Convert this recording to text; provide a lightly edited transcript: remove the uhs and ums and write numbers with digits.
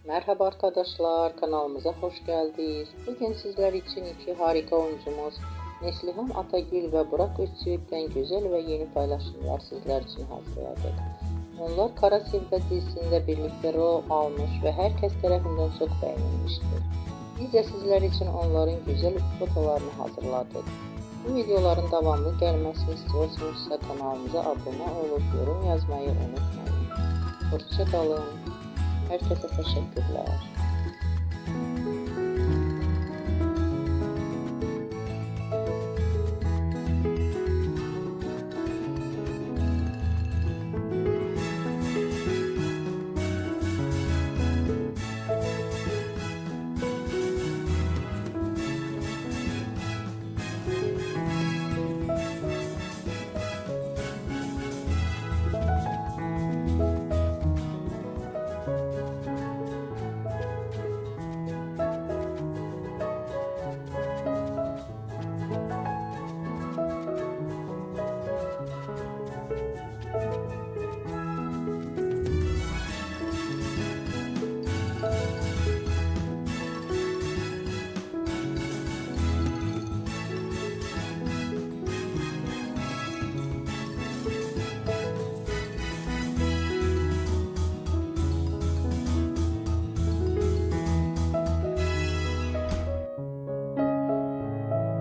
Merhaba arkadaşlar, kanalımıza hoş geldiniz. Bugün sizler için iki harika oyuncumuz Neslihan Atagül ve Burak Özçivit'ten güzel ve yeni paylaşımlar sizler için hazırladık. Onlar Kara Sevda dizisinde birlikte rol almış ve herkes tarafından çok beğenilmiştir. Biz de sizler için onların güzel fotolarını hazırladık. Bu videoların devamlı gelmesini istiyorsanız kanalımıza abone olup yorum yazmayı unutmayın. Hoşça kalın. Herkese teşekkürler.